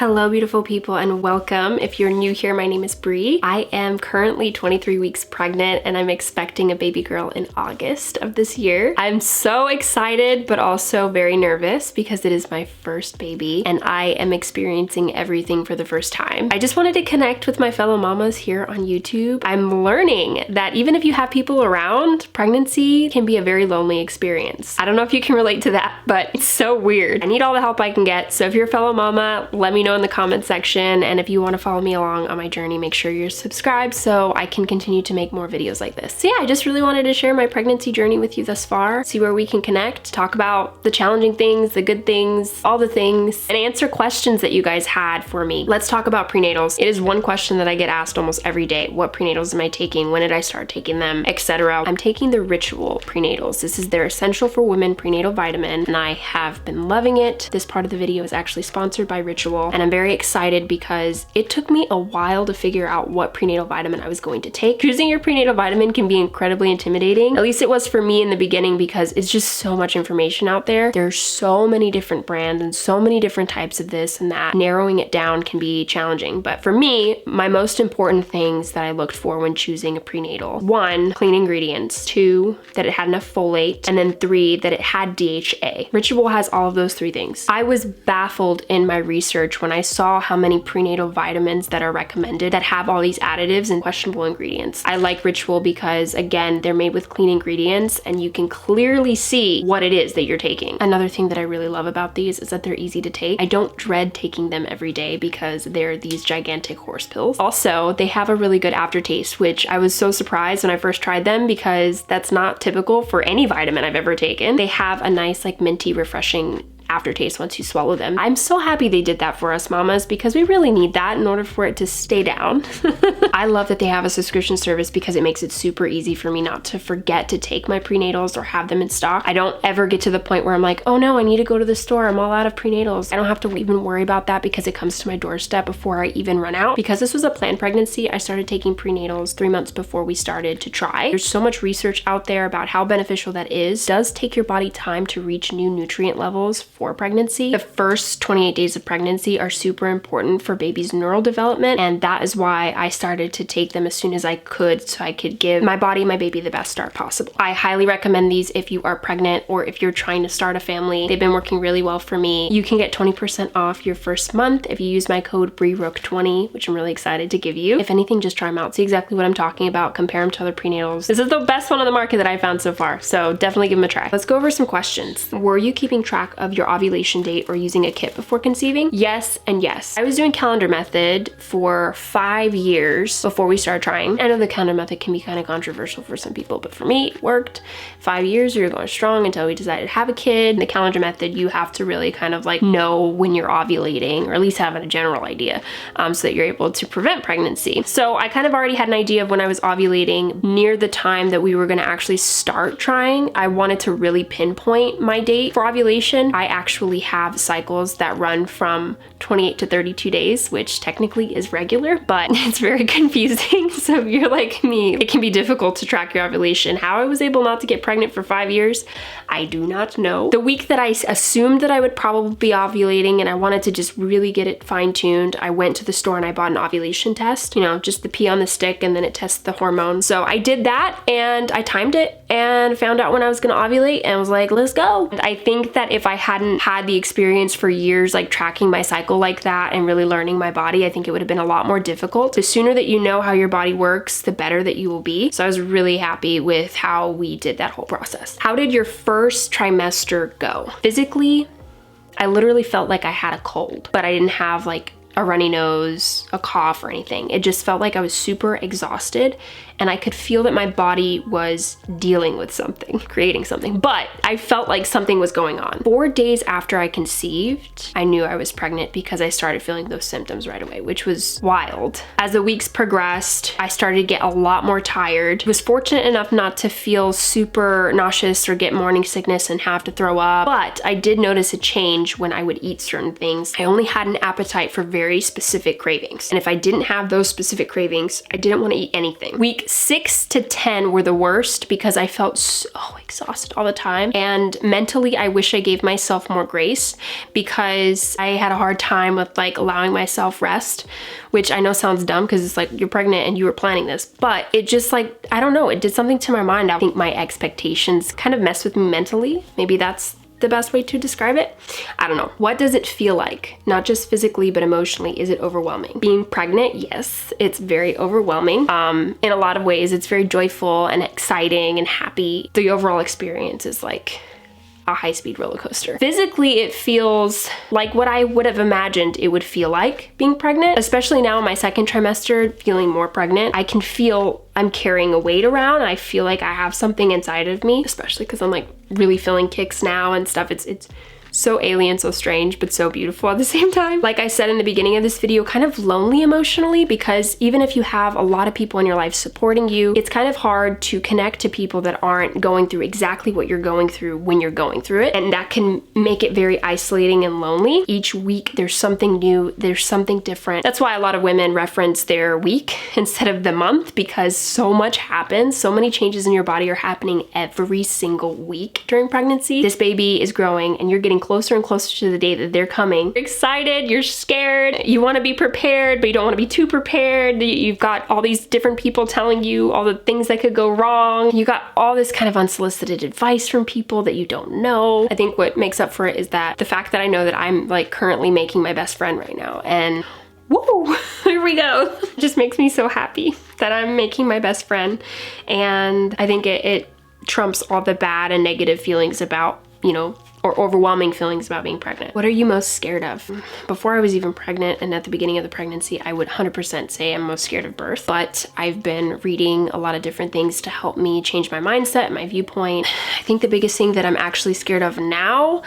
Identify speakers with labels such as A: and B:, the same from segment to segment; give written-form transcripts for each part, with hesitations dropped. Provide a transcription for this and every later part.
A: Hello beautiful people and welcome. If you're new here, my name is Bree. I am currently 23 weeks pregnant and I'm expecting a baby girl in August of this year. I'm so excited but also very nervous because it is my first baby and I am experiencing everything for the first time. I just wanted to connect with my fellow mamas here on YouTube. I'm learning that even if you have people around, pregnancy can be a very lonely experience. I don't know if you can relate to that, but it's so weird. I need all the help I can get. So if you're a fellow mama, let me know in the comment section, and if you want to follow me along on my journey, make sure you're subscribed so I can continue to make more videos like this. So yeah, I just really wanted to share my pregnancy journey with you thus far, see where we can connect, talk about the challenging things, the good things, all the things, and answer questions that you guys had for me. Let's talk about prenatals. It is one question that I get asked almost every day. What prenatals am I taking? When did I start taking them? Etc. I'm taking the Ritual prenatals. This is their Essential for Women prenatal vitamin, and I have been loving it. This part of the video is actually sponsored by Ritual, and I'm very excited because it took me a while to figure out what prenatal vitamin I was going to take. Choosing your prenatal vitamin can be incredibly intimidating. At least it was for me in the beginning because it's just so much information out there. There's so many different brands and so many different types of this and that. Narrowing it down can be challenging. But for me, my most important things that I looked for when choosing a prenatal: 1, clean ingredients; 2, that it had enough folate; and then 3, that it had DHA. Ritual has all of those 3 things. I was baffled in my research when I saw how many prenatal vitamins that are recommended that have all these additives and questionable ingredients. I like Ritual because, again, they're made with clean ingredients and you can clearly see what it is that you're taking. Another thing that I really love about these is that they're easy to take. I don't dread taking them every day because they're these gigantic horse pills. Also, they have a really good aftertaste, which I was so surprised when I first tried them because that's not typical for any vitamin I've ever taken. They have a nice, like, minty, refreshing aftertaste once you swallow them. I'm so happy they did that for us mamas because we really need that in order for it to stay down. I love that they have a subscription service because it makes it super easy for me not to forget to take my prenatals or have them in stock. I don't ever get to the point where I'm like, oh no, I need to go to the store, I'm all out of prenatals. I don't have to even worry about that because it comes to my doorstep before I even run out. Because this was a planned pregnancy, I started taking prenatals 3 months before we started to try. There's so much research out there about how beneficial that is. It does take your body time to reach new nutrient levels for pregnancy. The first 28 days of pregnancy are super important for baby's neural development, and that is why I started to take them as soon as I could so I could give my body, my baby, the best start possible. I highly recommend these if you are pregnant or if you're trying to start a family. They've been working really well for me. You can get 20% off your first month if you use my code BREEROOK20, which I'm really excited to give you. If anything, just try them out. See exactly what I'm talking about. Compare them to other prenatals. This is the best one on the market that I found so far, so definitely give them a try. Let's go over some questions. Were you keeping track of your ovulation date or using a kit before conceiving? Yes and yes. I was doing calendar method for 5 years before we started trying. I know the calendar method can be kind of controversial for some people, but for me, it worked. 5 years, we were going strong until we decided to have a kid. In the calendar method, you have to really kind of like know when you're ovulating, or at least have a general idea, so that you're able to prevent pregnancy. So I kind of already had an idea of when I was ovulating. Near the time that we were gonna actually start trying, I wanted to really pinpoint my date for ovulation. I actually have cycles that run from 28 to 32 days, which technically is regular, but it's very confusing. So if you're like me, it can be difficult to track your ovulation. How I was able not to get pregnant for 5 years, I do not know. The week that I assumed that I would probably be ovulating and I wanted to just really get it fine-tuned, I went to the store and I bought an ovulation test, you know, just the pee on the stick and then it tests the hormones. So I did that and I timed it and found out when I was gonna ovulate and was like, let's go. And I think that if I hadn't had the experience for years, like tracking my cycle like that and really learning my body, I think it would have been a lot more difficult. The sooner that you know how your body works, the better that you will be. So I was really happy with how we did that whole process. How did your first trimester go? Physically, I literally felt like I had a cold, but I didn't have like a runny nose, a cough, or anything. It just felt like I was super exhausted and I could feel that my body was dealing with something, creating something, but I felt like something was going on. 4 days after I conceived, I knew I was pregnant because I started feeling those symptoms right away, which was wild. As the weeks progressed, I started to get a lot more tired. I was fortunate enough not to feel super nauseous or get morning sickness and have to throw up, but I did notice a change when I would eat certain things. I only had an appetite for very very specific cravings. And if I didn't have those specific cravings, I didn't want to eat anything. Week 6 to 10 were the worst because I felt so exhausted all the time. And mentally, I wish I gave myself more grace because I had a hard time with like allowing myself rest, which I know sounds dumb because it's like you're pregnant and you were planning this, but it just like, I don't know, it did something to my mind. I think my expectations kind of messed with me mentally. Maybe that's the best way to describe it. I don't know. What does it feel like? Not just physically, but emotionally. Is it overwhelming? Being pregnant, yes, it's very overwhelming. In a lot of ways, it's very joyful and exciting and happy. The overall experience is like a high-speed roller coaster. Physically, it feels like what I would have imagined it would feel like being pregnant, especially now in my second trimester, feeling more pregnant. I can feel I'm carrying a weight around. I feel like I have something inside of me, especially because I'm like really feeling kicks now and stuff. It's so alien, so strange, but so beautiful at the same time. Like I said in the beginning of this video, kind of lonely emotionally, because even if you have a lot of people in your life supporting you, it's kind of hard to connect to people that aren't going through exactly what you're going through when you're going through it. And that can make it very isolating and lonely. Each week there's something new, there's something different. That's why a lot of women reference their week instead of the month, because so much happens, so many changes in your body are happening every single week during pregnancy. This baby is growing and you're getting closer and closer to the day that they're coming. You're excited, you're scared, you want to be prepared, but you don't want to be too prepared. You've got all these different people telling you all the things that could go wrong. You got all this kind of unsolicited advice from people that you don't know. I think what makes up for it is that the fact that I know that I'm like currently making my best friend right now, and woo, here we go. It just makes me so happy that I'm making my best friend. And I think it trumps all the bad and negative feelings about, you know, or overwhelming feelings about being pregnant. What are you most scared of? Before I was even pregnant and at the beginning of the pregnancy, I would 100% say I'm most scared of birth, but I've been reading a lot of different things to help me change my mindset, my viewpoint. I think the biggest thing that I'm actually scared of now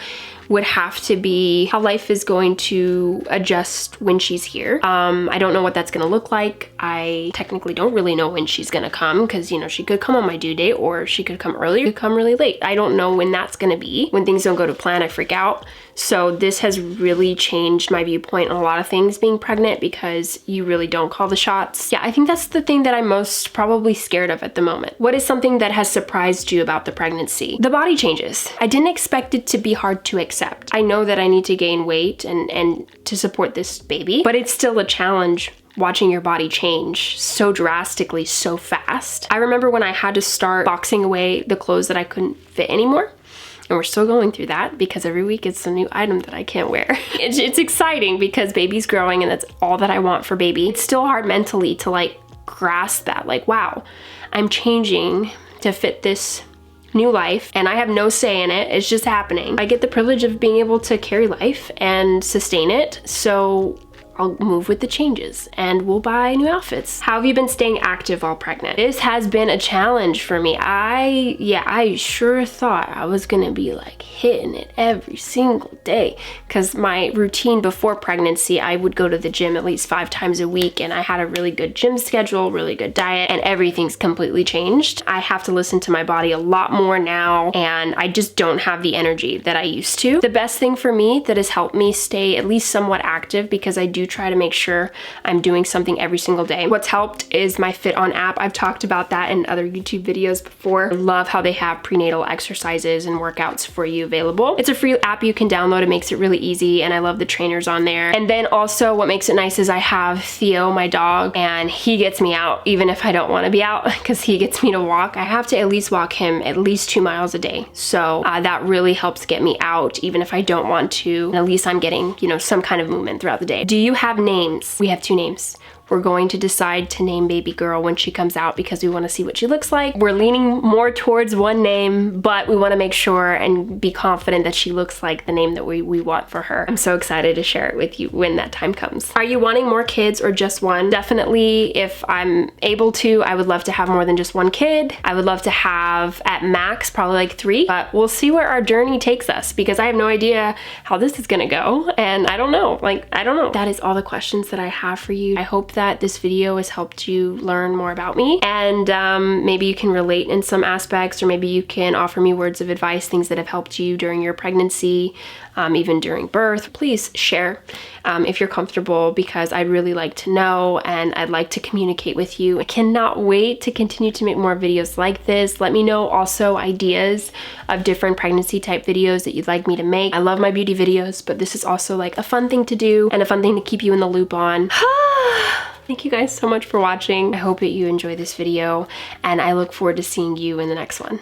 A: would have to be how life is going to adjust when she's here. I don't know what that's gonna look like. I technically don't really know when she's gonna come because, you know, she could come on my due date or she could come early, could come really late. I don't know when that's gonna be. When things don't go to plan, I freak out. So this has really changed my viewpoint on a lot of things being pregnant because you really don't call the shots. Yeah, I think that's the thing that I'm most probably scared of at the moment. What is something that has surprised you about the pregnancy? The body changes. I didn't expect it to be hard to accept. I know that I need to gain weight and to support this baby, but it's still a challenge watching your body change so drastically, so fast. I remember when I had to start boxing away the clothes that I couldn't fit anymore. And we're still going through that because every week it's a new item that I can't wear. It's exciting because baby's growing and that's all that I want for baby. It's still hard mentally to like grasp that, like, wow, I'm changing to fit this new life and I have no say in it. It's just happening. I get the privilege of being able to carry life and sustain it. So I'll move with the changes and we'll buy new outfits. How have you been staying active while pregnant? This has been a challenge for me. I sure thought I was gonna be like hitting it every single day because my routine before pregnancy, I would go to the gym at least 5 times a week and I had a really good gym schedule, really good diet, and everything's completely changed. I have to listen to my body a lot more now and I just don't have the energy that I used to. The best thing for me that has helped me stay at least somewhat active, because I do try to make sure I'm doing something every single day. What's helped is my FitOn app. I've talked about that in other YouTube videos before. I love how they have prenatal exercises and workouts for you available. It's a free app you can download. It makes it really easy and I love the trainers on there. And then also what makes it nice is I have Theo, my dog, and he gets me out even if I don't want to be out because he gets me to walk. I have to at least walk him at least 2 miles a day. So that really helps get me out even if I don't want to. And at least I'm getting, you know, some kind of movement throughout the day. Do you have names? We have 2 names. We're going to decide to name baby girl when she comes out because we want to see what she looks like. We're leaning more towards one name, but we want to make sure and be confident that she looks like the name that we want for her. I'm so excited to share it with you when that time comes. Are you wanting more kids or just one? Definitely, if I'm able to, I would love to have more than just 1 kid. I would love to have at max probably like 3, but we'll see where our journey takes us because I have no idea how this is gonna go and I don't know. I don't know. That is all the questions that I have for you. I hope that this video has helped you learn more about me, and maybe you can relate in some aspects, or maybe you can offer me words of advice, things that have helped you during your pregnancy, even during birth. Please share if you're comfortable, because I'd really like to know and I'd like to communicate with you. I cannot wait to continue to make more videos like this. Let me know also ideas of different pregnancy type videos that you'd like me to make. I love my beauty videos, but this is also like a fun thing to do and a fun thing to keep you in the loop on. Thank you guys so much for watching. I hope that you enjoy this video, and I look forward to seeing you in the next one.